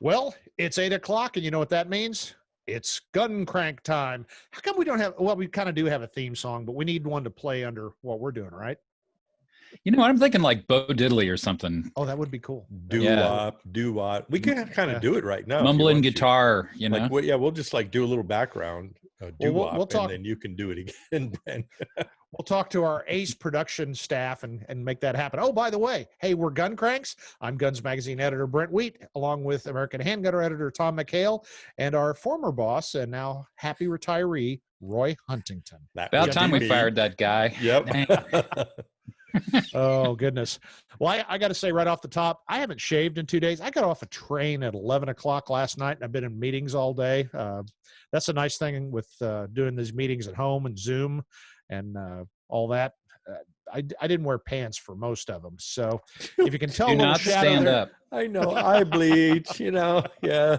Well, it's 8 o'clock, and you know what that means? It's gun crank time. How come we don't have, well, we kind of do have a theme song, but we need one to play under what we're doing, right? You know, I'm thinking like Bo Diddley or something. Oh, that would be cool. Doo-wop, doo-wop. We can kind of do it right now. Mumbling guitar, you know? Like, we'll just like do a little background doo-wop, we'll talk, and then you can do it again, Brent. We'll talk to our ace production staff and make that happen. Oh, by the way, hey, we're Gun Cranks. I'm Guns Magazine editor Brent Wheat, along with American Handgunner editor Tom McHale, and our former boss and now happy retiree, Roy Huntington. About time we fired that guy. Yep. Oh, goodness. Well, I got to say right off the top, I haven't shaved in 2 days. I got off a train at 11 o'clock last night, and I've been in meetings all day. That's a nice thing with doing these meetings at home and Zoom and all that. I didn't wear pants for most of them. So if you can tell, do not stand up. I know. I bleach, yeah.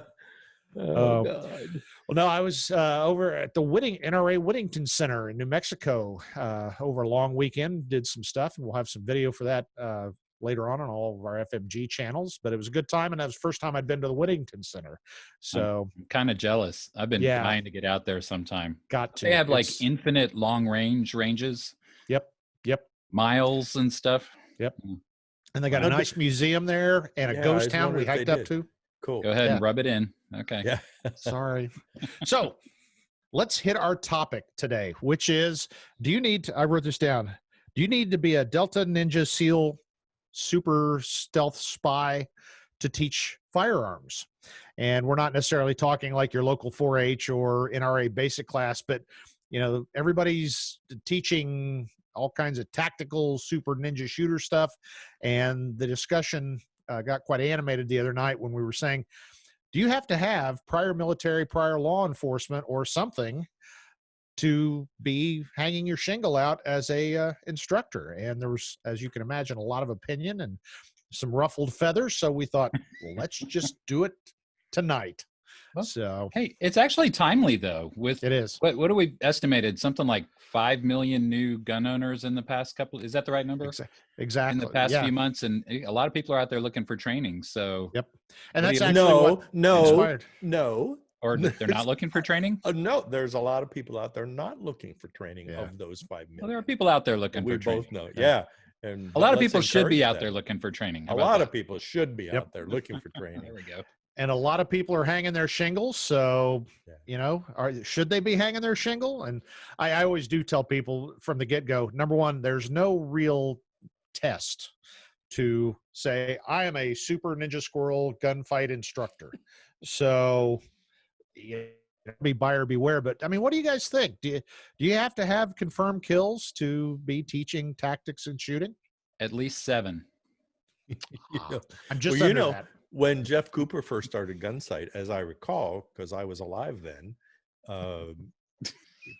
Oh, God. Well, no, I was over at the NRA Whittington Center in New Mexico over a long weekend, did some stuff, and we'll have some video for that later on all of our FMG channels. But it was a good time, and that was the first time I'd been to the Whittington Center. So I'm kind of jealous. I've been dying to get out there sometime. Got to. They have like infinite long ranges. Yep. Miles and stuff. Yep. And they got a nice museum there and a ghost town we hiked up to. Cool. Go ahead and rub it in. Okay. Yeah. Sorry. So let's hit our topic today, which is, I wrote this down. Do you need to be a DeltaNinjaSEAL super stealth spy to teach firearms? And we're not necessarily talking like your local 4-H or NRA basic class, but everybody's teaching all kinds of tactical super ninja shooter stuff. And the discussion got quite animated the other night when we were saying, do you have to have prior military, prior law enforcement or something to be hanging your shingle out as a instructor? And there was, as you can imagine, a lot of opinion and some ruffled feathers. So we thought, well, let's just do it tonight. Well, so hey, it's actually timely though. It is. What do we estimated? Something like 5 million new gun owners in the past couple. Is that the right number? Exactly. In the past few months, and a lot of people are out there looking for training. So yep. And that's actually no. Or they're not looking for training? No, there's a lot of people out there not looking for training of those 5 million. Well, there are people out there looking for training. We both know. Yeah. And a lot of people should be out there looking for training. A lot of people should be out there looking for training. There we go. And a lot of people are hanging their shingles. So, should they be hanging their shingle? And I always do tell people from the get-go, number one, there's no real test to say, I am a super ninja squirrel gunfight instructor. So be buyer beware. But I mean, what do you guys think? Do you have to have confirmed kills to be teaching tactics and shooting? At least 7. I'm just under that. When Jeff Cooper first started Gunsight, as I recall, because I was alive then,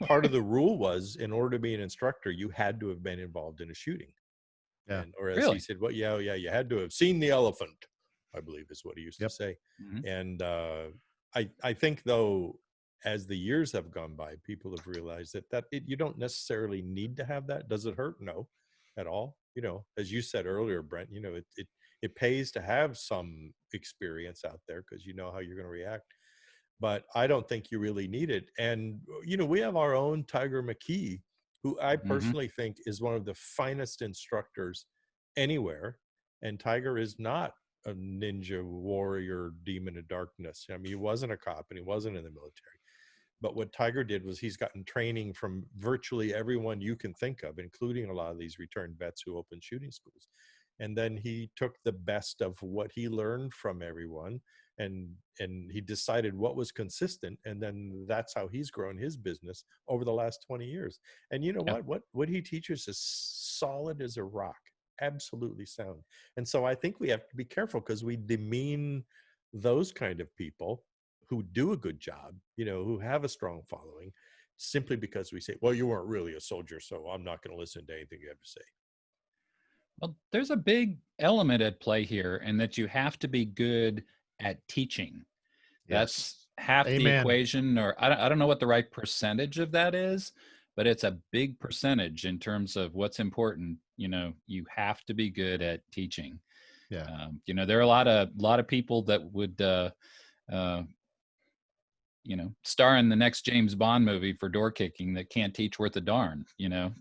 part of the rule was, in order to be an instructor, you had to have been involved in a shooting. Yeah. Or as he said, you had to have seen the elephant, I believe is what he used to say. Mm-hmm. And I think, though, as the years have gone by, people have realized that you don't necessarily need to have that. Does it hurt? No, at all. As you said earlier, Brent, it pays to have some experience out there because you know how you're going to react. But I don't think you really need it. And, we have our own Tiger McKee, who I personally think is one of the finest instructors anywhere. And Tiger is not a ninja warrior demon of darkness. I mean, he wasn't a cop and he wasn't in the military. But what Tiger did was he's gotten training from virtually everyone you can think of, including a lot of these returned vets who opened shooting schools. And then he took the best of what he learned from everyone and he decided what was consistent. And then that's how he's grown his business over the last 20 years. And you know what he teaches is solid as a rock, absolutely sound. And so I think we have to be careful because we demean those kind of people who do a good job, who have a strong following, simply because we say, well, you weren't really a soldier, so I'm not going to listen to anything you have to say. Well, there's a big element at play here, and that you have to be good at teaching. That's half the equation, or I don't know what the right percentage of that is, but it's a big percentage in terms of what's important. You have to be good at teaching. Yeah. There are a lot of people that would, star in the next James Bond movie for door kicking that can't teach worth a darn,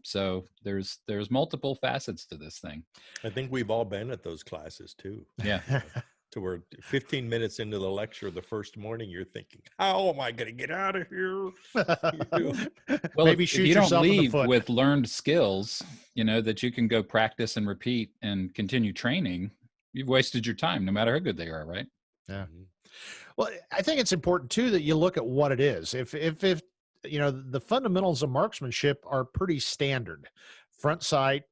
so there's multiple facets to this thing. I think we've all been at those classes too. Yeah. To where 15 minutes into the lecture the first morning, you're thinking, how am I going to get out of here? Well, maybe if you don't yourself in the leave foot. with learned skills, that you can go practice and repeat and continue training, you've wasted your time, no matter how good they are, right? Yeah. Well, I think it's important too that you look at what it is. If the fundamentals of marksmanship are pretty standard, front sight,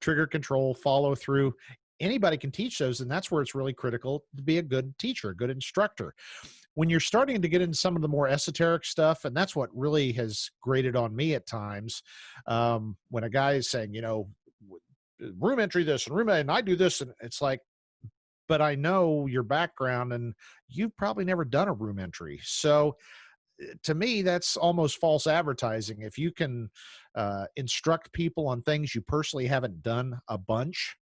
trigger control, follow through, anybody can teach those, and that's where it's really critical to be a good teacher, a good instructor. When you're starting to get into some of the more esoteric stuff, and that's what really has grated on me at times, when a guy is saying, room entry this and and I do this, and it's like, but I know your background and you've probably never done a room entry. So to me, that's almost false advertising. If you can instruct people on things you personally haven't done a bunch,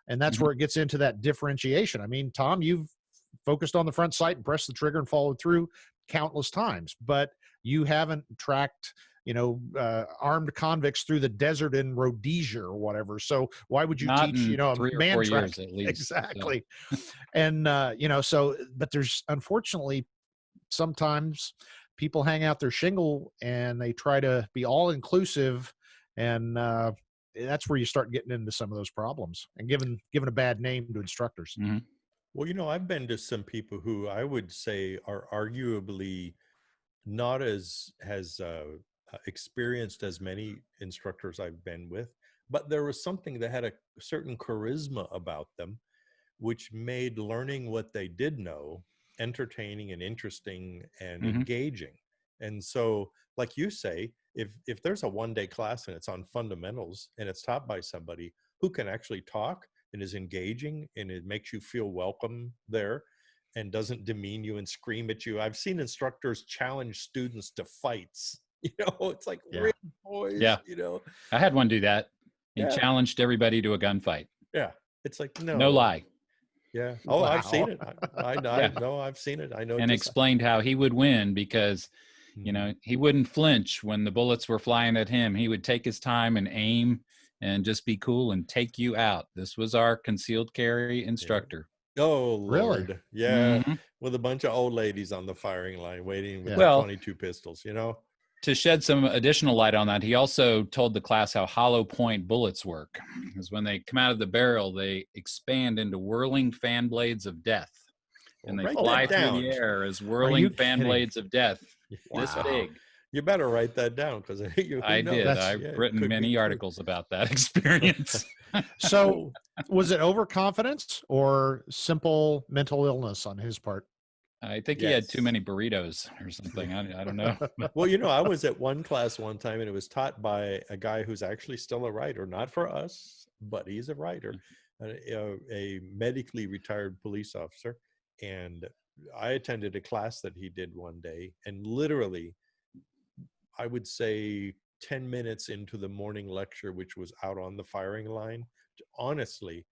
and that's where it gets into that differentiation. I mean, Tom, you've focused on the front sight and pressed the trigger and followed through countless times, but you haven't tracked armed convicts through the desert in Rhodesia or whatever. So why would you Not teach, in a 3 or man 4 track? years at least. Exactly. And, but there's unfortunately sometimes people hang out their shingle and they try to be all inclusive. And that's where you start getting into some of those problems and giving a bad name to instructors. Mm-hmm. Well, I've been to some people who I would say are arguably not as experienced as many instructors I've been with, but there was something that had a certain charisma about them, which made learning what they did know entertaining and interesting and engaging. And so, like you say, if there's a one-day class and it's on fundamentals and it's taught by somebody who can actually talk and is engaging and it makes you feel welcome there and doesn't demean you and scream at you. I've seen instructors challenge students to fights. It's like, really, boys, I had one do that. He challenged everybody to a gunfight. Yeah. It's like, no lie. Yeah. Oh, wow. I've seen it. I know. I've seen it. I know. And explained how he would win because, he wouldn't flinch when the bullets were flying at him. He would take his time and aim and just be cool and take you out. This was our concealed carry instructor. Yeah. Oh, Lord. Really? Yeah. With a bunch of old ladies on the firing line waiting with 22 pistols, To shed some additional light on that, he also told the class how hollow point bullets work. Because when they come out of the barrel, they expand into whirling fan blades of death. And they fly through the air as whirling fan blades of death. This big. You better write that down because I did. I've written many articles about that experience. So was it overconfidence or simple mental illness on his part? I think he had too many burritos or something. I don't know. Well, I was at one class one time and it was taught by a guy who's actually still a writer, not for us, but he's a writer, a medically retired police officer. And I attended a class that he did one day, and literally, I would say 10 minutes into the morning lecture, which was out on the firing line, honestly,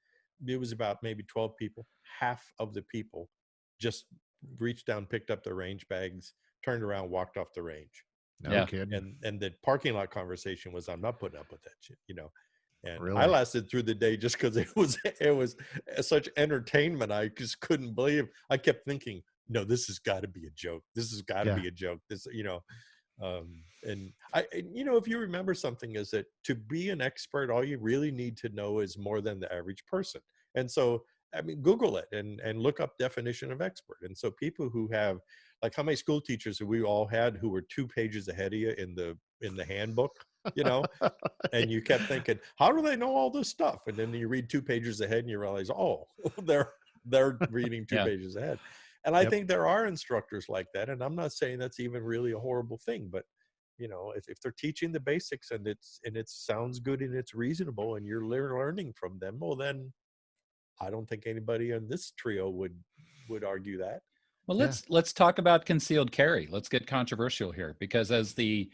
it was about maybe 12 people. Half of the people just reached down, picked up their range bags, turned around, walked off the range. No kidding. And the parking lot conversation was, I'm not putting up with that shit, And really? I lasted through the day just because it was such entertainment. I just couldn't believe. I kept thinking, no, this has got to be a joke. This has got to be a joke. This, and if you remember something, is that to be an expert, all you really need to know is more than the average person. And so, Google it and look up definition of expert. And so people who have, like, how many school teachers have we all had who were 2 pages ahead of you in the handbook, and you kept thinking, how do they know all this stuff? And then you read 2 pages ahead and you realize, oh, they're reading 2 pages ahead. And I think there are instructors like that. And I'm not saying that's even really a horrible thing, but if they're teaching the basics and it sounds good and it's reasonable and you're learning from them, well, then I don't think anybody in this trio would argue that. Well, let's talk about concealed carry. Let's get controversial here, because as the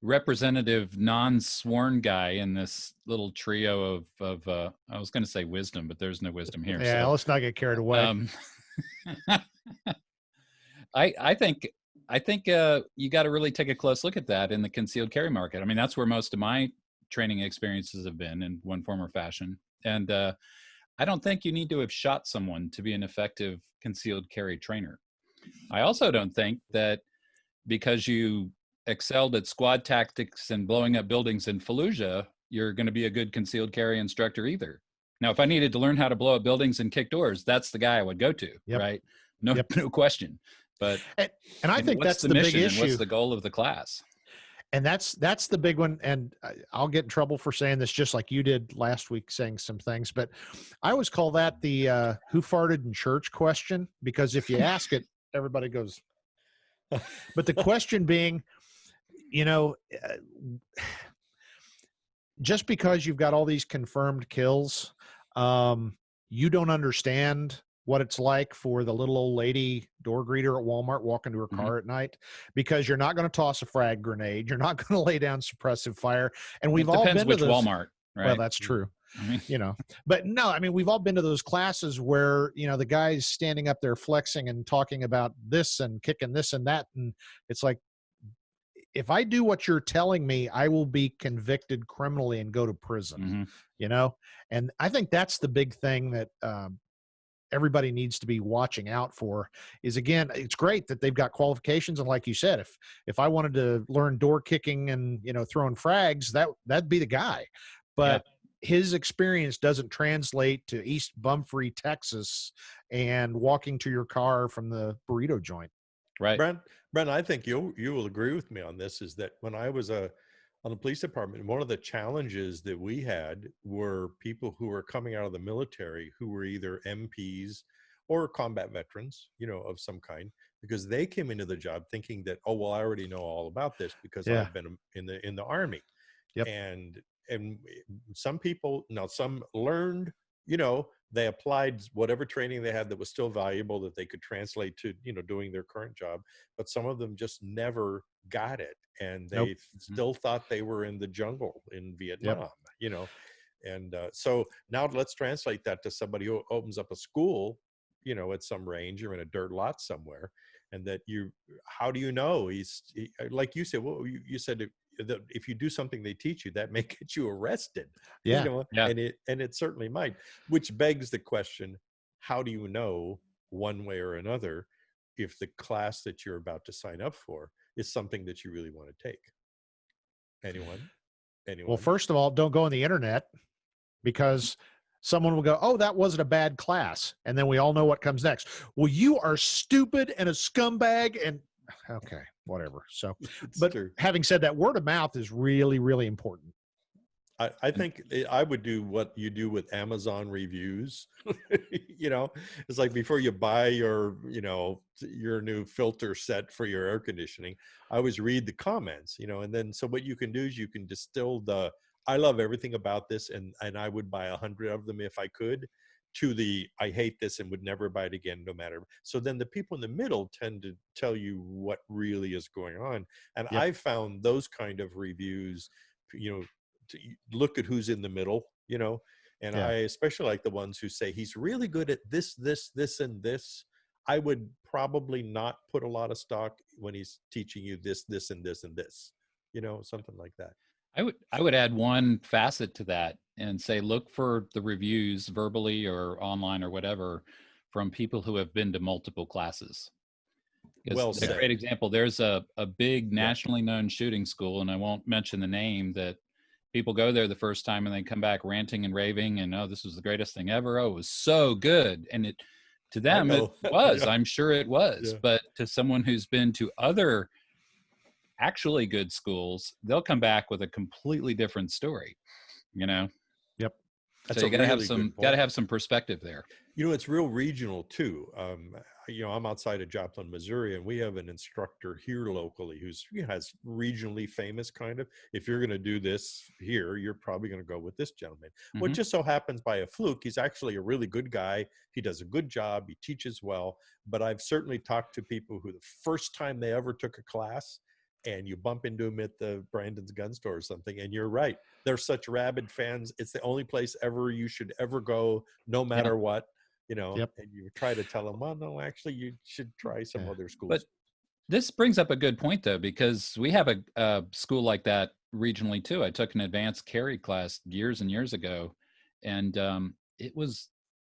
representative non-sworn guy in this little trio of I was going to say wisdom, but there's no wisdom here. Yeah, so, let's not get carried away. I think you got to really take a close look at that in the concealed carry market. I mean, that's where most of my training experiences have been in one form or fashion. And I don't think you need to have shot someone to be an effective concealed carry trainer. I also don't think that because you excelled at squad tactics and blowing up buildings in Fallujah, you're going to be a good concealed carry instructor either. Now, if I needed to learn how to blow up buildings and kick doors, that's the guy I would go to, right? No question. But and I think what's that's the the mission big and issue. what's the goal of the class? And that's the big one. And I'll get in trouble for saying this, just like you did last week, saying some things. But I always call that the who farted in church question, because if you ask it, everybody goes. But the question being, just because you've got all these confirmed kills, you don't understand what it's like for the little old lady door greeter at Walmart walking to her car at night, because you're not going to toss a frag grenade. You're not going to lay down suppressive fire. And we've all been to those. Walmart, right? Well, that's true. I mean, but no, I mean, we've all been to those classes where, the guy's standing up there flexing and talking about this and kicking this and that. And it's like, if I do what you're telling me, I will be convicted criminally and go to prison, And I think that's the big thing that everybody needs to be watching out for is, again, it's great that they've got qualifications. And like you said, if I wanted to learn door kicking and, throwing frags, that'd be the guy. But his experience doesn't translate to East Bumfrey, Texas, and walking to your car from the burrito joint. Right. Brent, I think you will agree with me on this, is that when I was on the police department, one of the challenges that we had were people who were coming out of the military who were either MPs or combat veterans, of some kind, because they came into the job thinking that, oh, well, I already know all about this because I've been in the Army. Yep. And some people, now some learned, they applied whatever training they had that was still valuable that they could translate to, doing their current job. But some of them just never got it. And they still thought they were in the jungle in Vietnam, And so now let's translate that to somebody who opens up a school, at some range or in a dirt lot somewhere. And that how do you know like you said, well, you said that if you do something they teach you, that may get you arrested. And it certainly might, which begs the question, how do you know one way or another if the class that you're about to sign up for is something that you really want to take? Anyone? Well, first of all, don't go on the internet, because someone will go, oh, that wasn't a bad class. And then we all know what comes next. Well, you are stupid and a scumbag. And okay, whatever. So, but true. Having said that, word of mouth is really, really important. I think I would do what you do with Amazon reviews. It's like before you buy your new filter set for your air conditioning, I always read the comments, and then so what you can do is you can distill I love everything about this, and I would buy 100 of them if I could, to the I hate this and would never buy it again, no matter. So then the people in the middle tend to tell you what really is going on. And I've found those kind of reviews, to look at who's in the middle, and I especially like the ones who say he's really good at this, and this. I would probably not put a lot of stock when he's teaching you this, and this, and this, something like that. I would add one facet to that and say, look for the reviews verbally or online or whatever from people who have been to multiple classes. Well said. A great example, there's a big nationally known shooting school, and I won't mention the name, that people go there the first time and they come back ranting and raving and, oh, this was the greatest thing ever. Oh, it was so good. And to them, it was, I'm sure it was. But to someone who's been to other actually good schools, they'll come back with a completely different story, Yep. That's so you gotta have some perspective there. It's real regional too. I'm outside of Joplin, Missouri, and we have an instructor here locally who's has regionally famous kind of. If you're going to do this here, you're probably going to go with this gentleman. Mm-hmm. What just so happens by a fluke, he's actually a really good guy. He does a good job. He teaches well. But I've certainly talked to people who the first time they ever took a class, and you bump into them at the Brandon's gun store or something, and you're right. They're such rabid fans. It's the only place ever you should ever go, no matter what, you know, and you try to tell them, well, no, actually you should try some other schools. But this brings up a good point though, because we have a school like that regionally too. I took an advanced carry class years and years ago, and it was,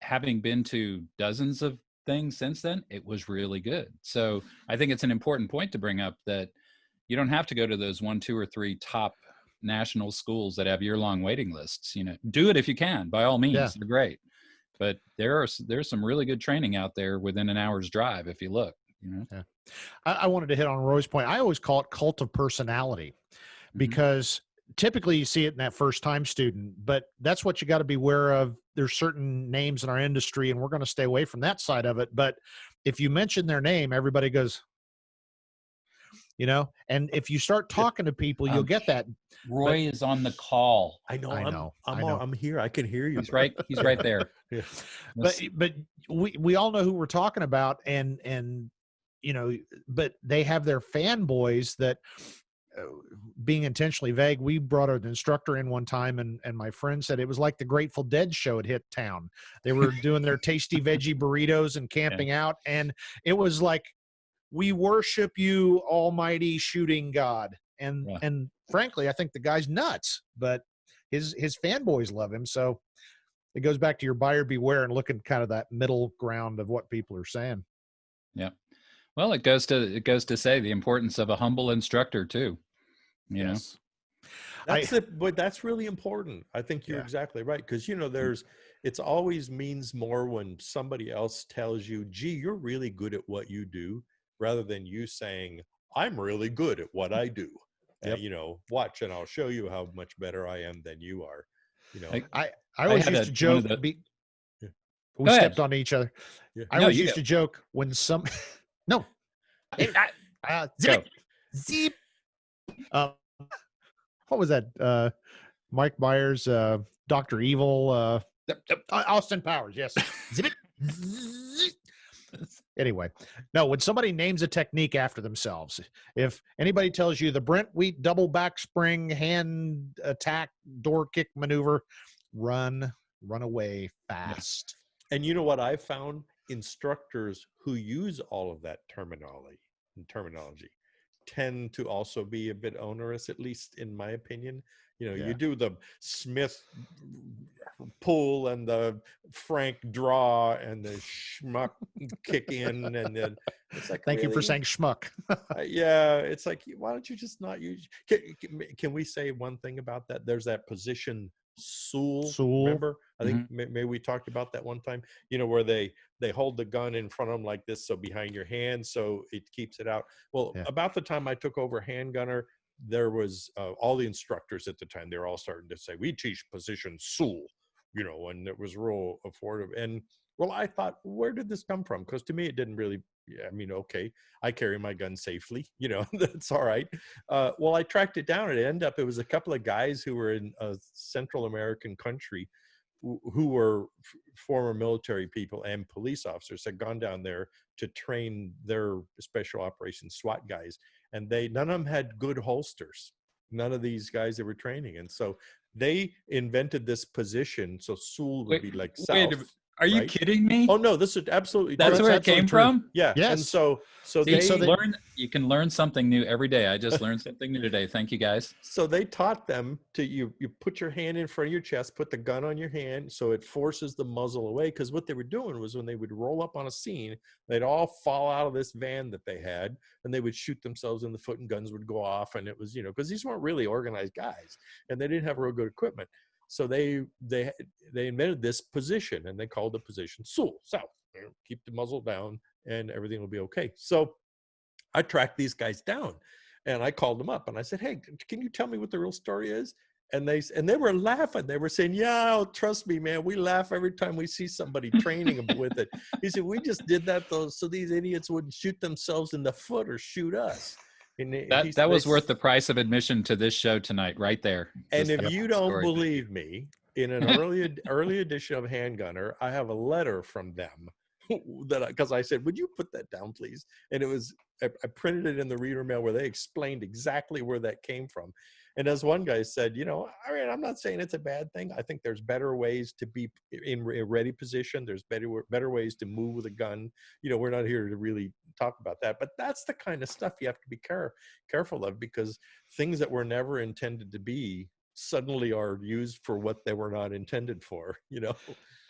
having been to dozens of things since then, it was really good. So I think it's an important point to bring up, that you don't have to go to those 1, 2, or 3 top national schools that have year-long waiting lists. You know, do it if you can, by all means. They're great, but there's some really good training out there within an hour's drive if you look. You know, I wanted to hit on Roy's point. I always call it cult of personality, because typically you see it in that first time student, but that's what you got to be aware of. There's certain names in our industry, and we're going to stay away from that side of it. But if you mention their name, everybody goes, you know, and if you start talking to people, you'll get that. Roy is on the call. I know. I'm here. I can hear you. He's right. He's right there. But we all know who we're talking about, and you know, but they have their fanboys that, being intentionally vague. We brought an instructor in one time, and my friend said it was like the Grateful Dead show had hit town. They were doing their tasty veggie burritos and camping out, and it was like, we worship you, almighty shooting God. And frankly, I think the guy's nuts, but his fanboys love him. So it goes back to your buyer beware and looking kind of that middle ground of what people are saying. Yeah. Well, it goes to say the importance of a humble instructor too. You know, but that's really important. I think you're exactly right. Because, you know, it's always means more when somebody else tells you, gee, you're really good at what you do, rather than you saying, I'm really good at what I do. You know, watch, and I'll show you how much better I am than you are. You know, I always used to joke. We stepped on each other. I always used to joke when some, no, zip. What was that? Mike Myers, Dr. Evil, Austin Powers. Yes. Zip it. Anyway, no, when somebody names a technique after themselves, if anybody tells you the Brent Wheat double back spring hand attack door kick maneuver, run away fast. And you know what I found? Instructors who use all of that terminology tend to also be a bit onerous, at least in my opinion. You know, you do the Smith pull and the Frank draw and the schmuck kick in, and then it's like, thank you for saying schmuck. It's like, why don't you just not use? Can we say one thing about that? There's that position Soul. Remember? I think maybe we talked about that one time. You know, where they hold the gun in front of them like this, so behind your hand, so it keeps it out. Well, about the time I took over handgunner, there was all the instructors at the time, they were all starting to say, we teach position Soul, you know, and it was real affordable. And well, I thought, where did this come from? Because to me, it didn't really, I mean, okay, I carry my gun safely, you know, that's all right. Well, I tracked it down. It was a couple of guys who were in a Central American country who were former military people and police officers, had gone down there to train their special operations SWAT guys. And none of them had good holsters. None of these guys that were training. And so they invented this position. So Soul would be like south. Are you kidding me? Oh no, this is absolutely that's true. where it came from. Yeah. Yes. And so you can learn something new every day. I just learned something new today. Thank you, guys. So they taught them to you put your hand in front of your chest, put the gun on your hand, so it forces the muzzle away. Because what they were doing was, when they would roll up on a scene, they'd all fall out of this van that they had, and they would shoot themselves in the foot, and guns would go off. And it was, you know, because these weren't really organized guys, and they didn't have real good equipment. So they invented this position, and they called the position Soul. So keep the muzzle down and everything will be okay. So I tracked these guys down, and I called them up, and I said, hey, can you tell me what the real story is? And they were laughing. They were saying, yeah, trust me, man. We laugh every time we see somebody training them with it. He said, we just did that so these idiots wouldn't shoot themselves in the foot or shoot us. That was worth the price of admission to this show tonight, right there. And if you don't believe me, in an early edition of Handgunner, I have a letter from them because I said, would you put that down, please? And it was, I printed it in the reader mail where they explained exactly where that came from. And as one guy said, you know, I mean, I'm not saying it's a bad thing. I think there's better ways to be in a ready position. There's better ways to move with a gun. You know, we're not here to really talk about that, but that's the kind of stuff you have to be careful of, because things that were never intended to be suddenly are used for what they were not intended for, you know?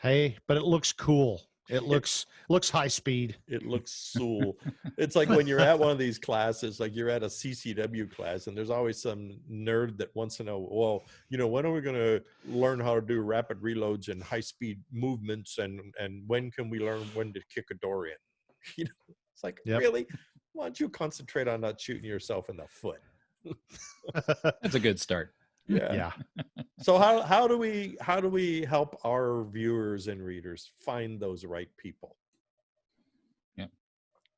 Hey, but it looks cool. It looks high speed. It looks cool. It's like when you're at one of these classes, like you're at a CCW class, and there's always some nerd that wants to know, well, you know, when are we going to learn how to do rapid reloads and high speed movements, and when can we learn when to kick a door in? You know, it's like, really? Why don't you concentrate on not shooting yourself in the foot? That's a good start. Yeah. So how do we help our viewers and readers find those right people? Yeah.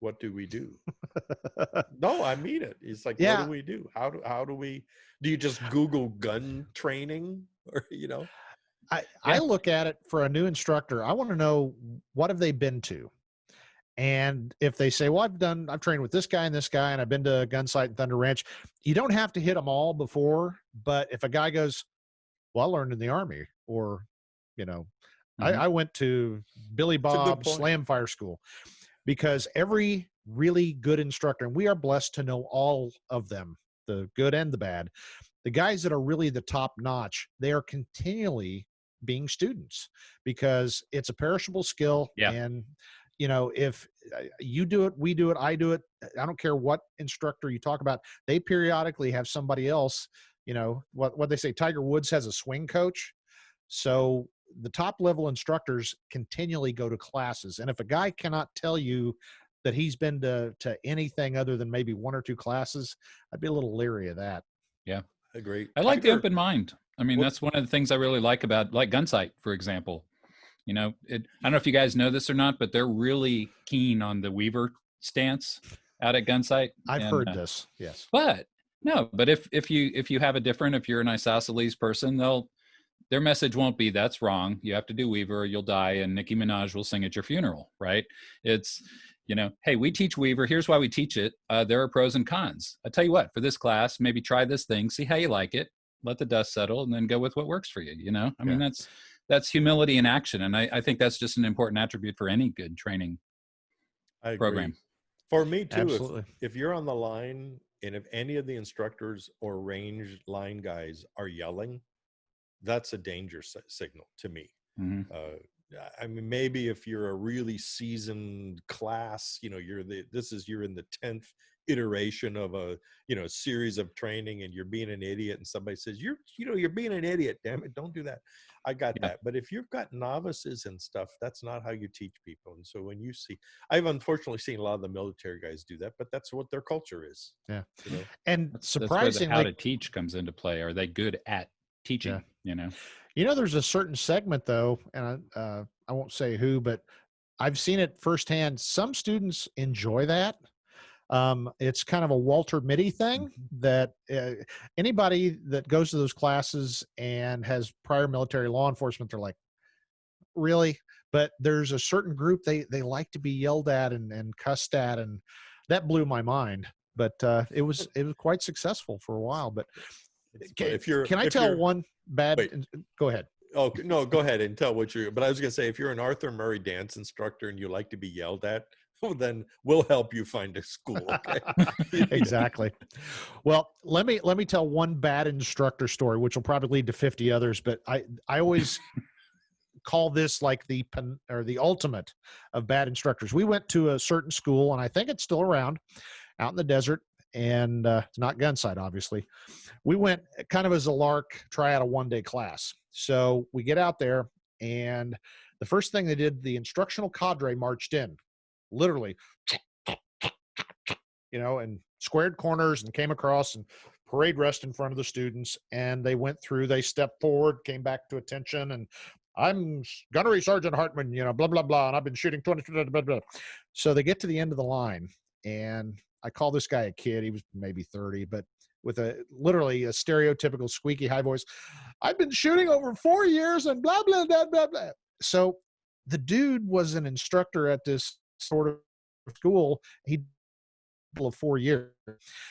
What do we do? No, I mean it. It's like, what do we do? How do you just Google gun training, or, you know? I look at it for a new instructor. I want to know, what have they been to? And if they say, well, I've trained with this guy, and I've been to Gun Sight and Thunder Ranch, you don't have to hit them all before. But if a guy goes, well, I learned in the Army, or, you know, I went to Billy Bob Slam Fire School, because every really good instructor, and we are blessed to know all of them, the good and the bad, the guys that are really the top notch, they are continually being students, because it's a perishable skill. And you know, if you do it, we do it, I do it, I don't care what instructor you talk about, they periodically have somebody else. You know, what they say, Tiger Woods has a swing coach. So the top level instructors continually go to classes. And if a guy cannot tell you that he's been to anything other than maybe one or two classes, I'd be a little leery of that. Yeah. Agree. I like the open mind. I mean, that's one of the things I really like about, like, Gun Sight, for example. You know, I don't know if you guys know this or not, but they're really keen on the Weaver stance out at Gun Sight. I've heard this, yes. But if you have a different, if you're an isosceles person, their message won't be, that's wrong, you have to do Weaver or you'll die, and Nicki Minaj will sing at your funeral, right? It's, you know, hey, we teach Weaver, here's why we teach it. There are pros and cons. I tell you what, for this class, maybe try this thing, see how you like it, let the dust settle, and then go with what works for you. You know, I mean, that's humility in action. And I think that's just an important attribute for any good training program. For me too, if you're on the line, and if any of the instructors or range line guys are yelling, that's a danger signal to me. I mean, maybe if you're a really seasoned class, you know, you're in the 10th iteration of a, you know, series of training, and you're being an idiot, and somebody says, you're being an idiot, damn it, don't do that. I got that. But if you've got novices and stuff, that's not how you teach people. And so when you see, I've unfortunately seen a lot of the military guys do that, but that's what their culture is. Yeah. You know? And surprisingly, that's where the how to teach comes into play. Are they good at teaching? You know, there's a certain segment though, and I won't say who, but I've seen it firsthand. Some students enjoy that. It's kind of a Walter Mitty thing, that anybody that goes to those classes and has prior military law enforcement, they're like, really? But there's a certain group, they like to be yelled at and cussed at, and that blew my mind. But it was quite successful for a while. But can I tell one bad? Wait. Go ahead. Oh, no, go ahead and tell what you're, but I was going to say, if you're an Arthur Murray dance instructor and you like to be yelled at, well, then we'll help you find a school. Okay. Exactly. Well, let me tell one bad instructor story, which will probably lead to 50 others, but I always call this like the ultimate of bad instructors. We went to a certain school, and I think it's still around, out in the desert, and it's not Gun Sight, obviously. We went kind of as a lark, try out a one-day class. So we get out there, and the first thing they did, the instructional cadre marched in, literally, you know, and squared corners and came across and parade rest in front of the students. And they went through, they stepped forward, came back to attention, and I'm Gunnery Sergeant Hartman, you know, blah, blah, blah. And I've been shooting 20, blah, blah, blah. So they get to the end of the line, and I call this guy a kid. He was maybe 30, but with literally a stereotypical squeaky high voice. I've been shooting over 4 years and blah, blah, blah, blah, blah. So the dude was an instructor at this sort of school. He of 4 years.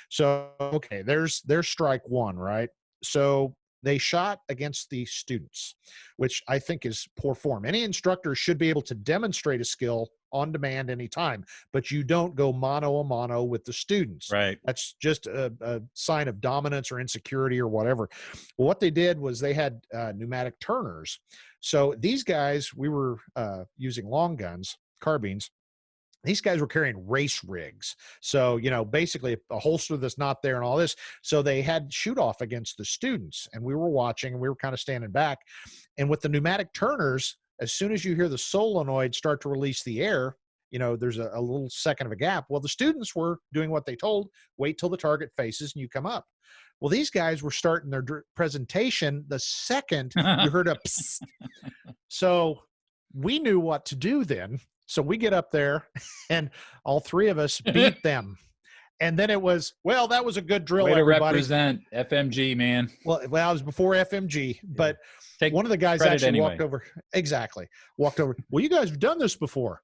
So, okay, there's strike one, right? So they shot against the students, which I think is poor form. Any instructor should be able to demonstrate a skill on demand anytime, but you don't go mano a mano with the students. Right. That's just a sign of dominance or insecurity or whatever. Well, what they did was they had pneumatic turners. So these guys, we were using long guns, carbines. These guys were carrying race rigs. So, basically a holster that's not there and all this. So they had shoot off against the students, and we were watching and we were kind of standing back. And with the pneumatic turners, as soon as you hear the solenoid start to release the air, there's a little second of a gap. Well, the students were doing what they told, wait till the target faces and you come up. Well, these guys were starting their presentation the second you heard a psst. So we knew what to do then. So we get up there and all three of us beat them. And then it was, well, that was a good drill. Way to represent FMG, man. Well, it was before FMG, but one of the guys actually walked over. Exactly. Walked over. Well, you guys have done this before.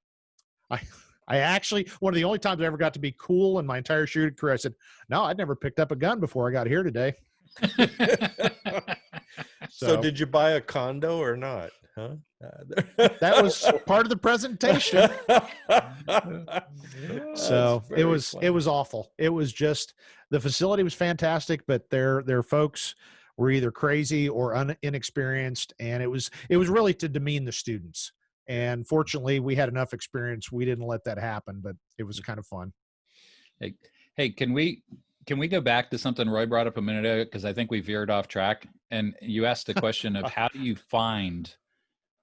I actually, one of the only times I ever got to be cool in my entire shooting career, I said, no, I'd never picked up a gun before I got here today. So did you buy a condo or not? Huh? That was part of the presentation. So it was awful. It was just, the facility was fantastic, but their folks were either crazy or inexperienced, and it was really to demean the students. And fortunately, we had enough experience. We didn't let that happen, but it was kind of fun. Hey, can we go back to something Roy brought up a minute ago? Because I think we veered off track. And you asked the question of how do you find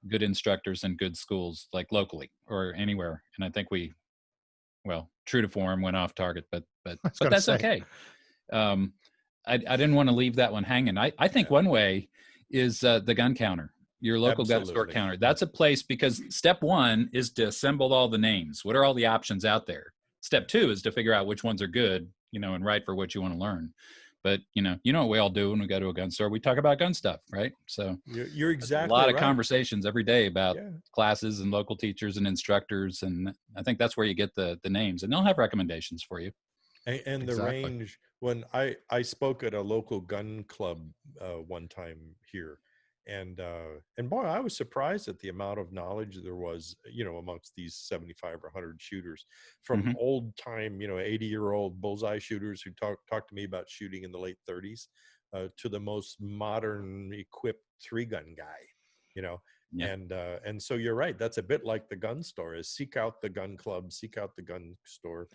good instructors in good schools, like locally or anywhere? And I think true to form, went off target, but that's okay. I didn't want to leave that one hanging. I think one way is the gun counter. Your local gun store counter. That's a place, because step one is to assemble all the names. What are all the options out there? Step two is to figure out which ones are good, and right for what you want to learn. But you know what we all do when we go to a gun store, we talk about gun stuff, right? So you're exactly a lot right. of conversations every day about classes and local teachers and instructors. And I think that's where you get the names, and they'll have recommendations for you. And the range, when I spoke at a local gun club one time here, and boy, I was surprised at the amount of knowledge there was, amongst these 75 or 100 shooters, from old time, 80-year-old bullseye shooters who talked to me about shooting in the late 30s, to the most modern equipped 3-gun guy, and so you're right. That's a bit like the gun store, is seek out the gun club, seek out the gun store.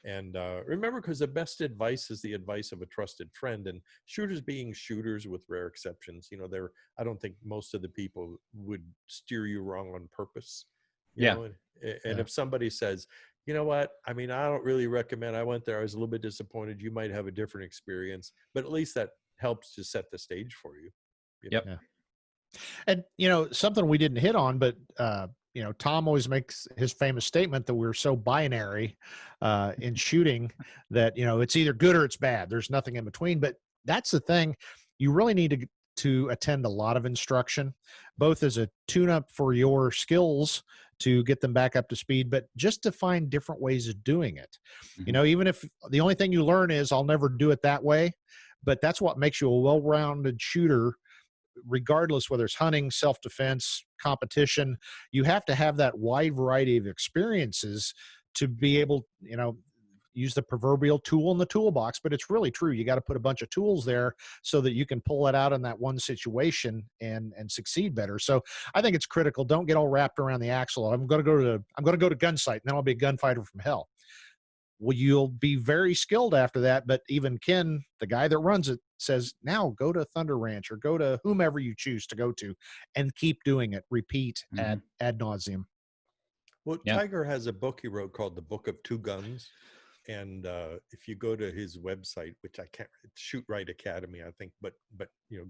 And remember, because the best advice is the advice of a trusted friend, and shooters being shooters with rare exceptions, I don't think most of the people would steer you wrong on purpose. You know? And if somebody says, you know what, I mean, I don't really recommend, I went there, I was a little bit disappointed, you might have a different experience, but at least that helps to set the stage for you. Yep. Yeah. And, something we didn't hit on, but, Tom always makes his famous statement that we're so binary in shooting that, it's either good or it's bad. There's nothing in between. But that's the thing. You really need to attend a lot of instruction, both as a tune-up for your skills to get them back up to speed, but just to find different ways of doing it. Even if the only thing you learn is I'll never do it that way, but that's what makes you a well-rounded shooter, regardless whether it's hunting, self-defense, competition. You have to have that wide variety of experiences to be able, use the proverbial tool in the toolbox. But it's really true. You got to put a bunch of tools there so that you can pull it out in that one situation and succeed better. So I think it's critical. Don't get all wrapped around the axle. I'm going to go to gunsight, and then I'll be a gunfighter from hell. Well, you'll be very skilled after that. But even Ken, the guy that runs it, says, now go to Thunder Ranch or go to whomever you choose to go to and keep doing it. Repeat ad nauseum. Well, Tiger has a book he wrote called The Book of Two Guns. And if you go to his website, which I can't, Shoot Right Academy, I think, but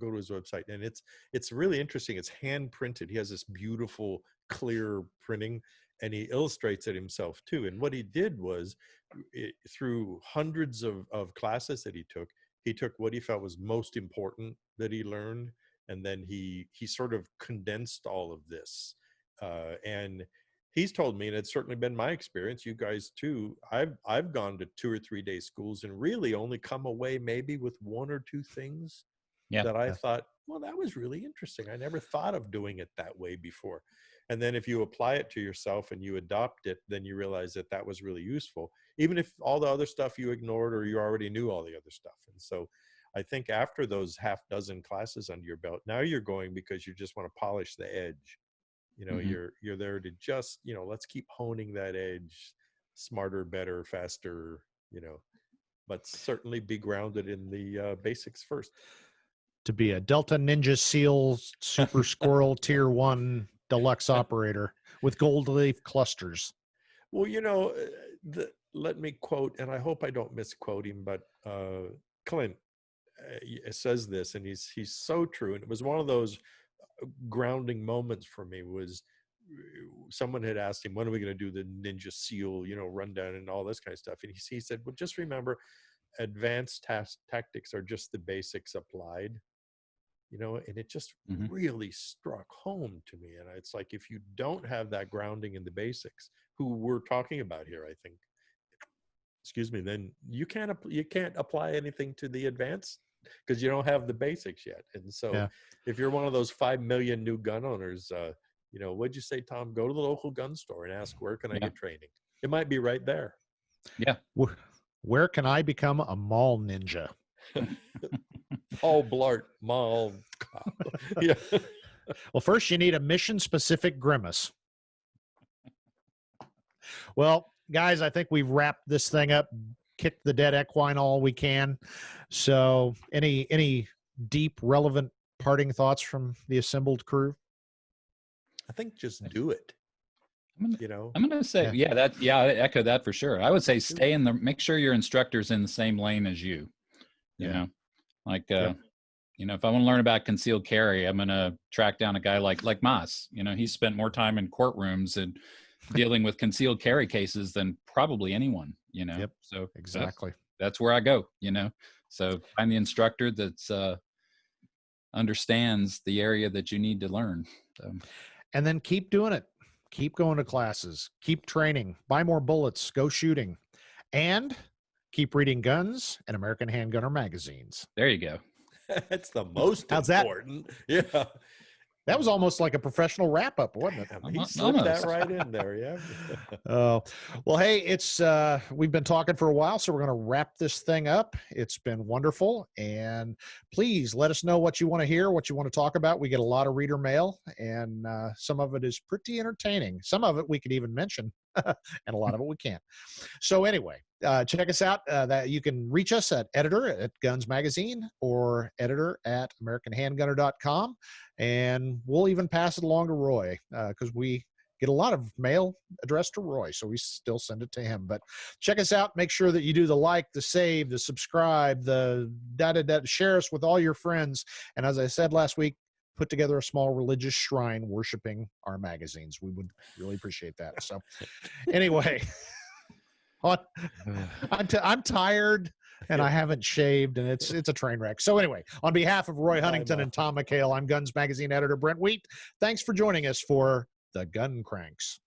go to his website, and it's really interesting. It's hand printed. He has this beautiful, clear printing, and he illustrates it himself too. And what he did was, through hundreds of classes that he took what he felt was most important that he learned, and then he sort of condensed all of this And he's told me, and it's certainly been my experience, you guys too, I've gone to 2 or 3 day schools and really only come away maybe with 1 or 2 things that I thought, well, that was really interesting. I never thought of doing it that way before. And then if you apply it to yourself and you adopt it, then you realize that that was really useful, even if all the other stuff you ignored or you already knew all the other stuff. And so I think after those half dozen classes under your belt, now you're going because you just want to polish the edge. You know, you're there to just, you know, let's keep honing that edge, smarter, better, faster, you know, but certainly be grounded in the basics first. To be a DeltaNinjaSEAL Super Squirrel Tier 1 Deluxe operator with gold leaf clusters. Well, you know, let me quote, and I hope I don't misquote him, but Clint says this, and he's so true. And it was one of those grounding moments for me. Was someone had asked him, when are we going to do the Ninja SEAL, you know, rundown and all this kind of stuff, and he said, well, just remember, advanced tactics are just the basics applied, you know. And it just really struck home to me. And it's like, if you don't have that grounding in the basics, who we're talking about here, I think, excuse me, then you can't apply anything to the advanced, because you don't have the basics yet. And so if you're one of those 5 million new gun owners, you know, what'd you say, Tom? Go to the local gun store and ask, where can I get training? It might be right there. Yeah. Where can I become a mall ninja? Paul Blart, mall. Yeah. Well, first you need a mission-specific grimace. Well, guys, I think we've wrapped this thing up, kicked the dead equine all we can. So any deep, relevant parting thoughts from the assembled crew? I think just do it. You know, I'm going to say, I echo that for sure. I would say make sure your instructor's in the same lane as you, you know, like, you know, if I want to learn about concealed carry, I'm going to track down a guy like Mas. You know, he spent more time in courtrooms and dealing with concealed carry cases than probably anyone, you know. So exactly, that's where I go, you know. So find the instructor that's understands the area that you need to learn. So. And then keep doing it. Keep going to classes, keep training, buy more bullets, go shooting, and keep reading guns and American Handgunner magazines. There you go. That's the most important. Yeah. That was almost like a professional wrap up, wasn't it? He slipped that right in there. Yeah. Oh, well, hey, it's we've been talking for a while, so we're going to wrap this thing up. It's been wonderful. And please let us know what you want to hear, what you want to talk about. We get a lot of reader mail, and some of it is pretty entertaining. Some of it we could even mention, and a lot of it we can't. So anyway, check us out. That you can reach us at editor@Guns Magazine or editor@AmericanHandgunner.com. And we'll even pass it along to Roy, because we get a lot of mail addressed to Roy, so we still send it to him. But check us out. Make sure that you do the like, the save, the subscribe, the share us with all your friends. And as I said last week, put together a small religious shrine worshiping our magazines. We would really appreciate that. So anyway, I'm tired. And I haven't shaved, and it's a train wreck. So anyway, on behalf of Roy Huntington and Tom McHale, I'm Guns Magazine editor Brent Wheat. Thanks for joining us for the Gun Cranks.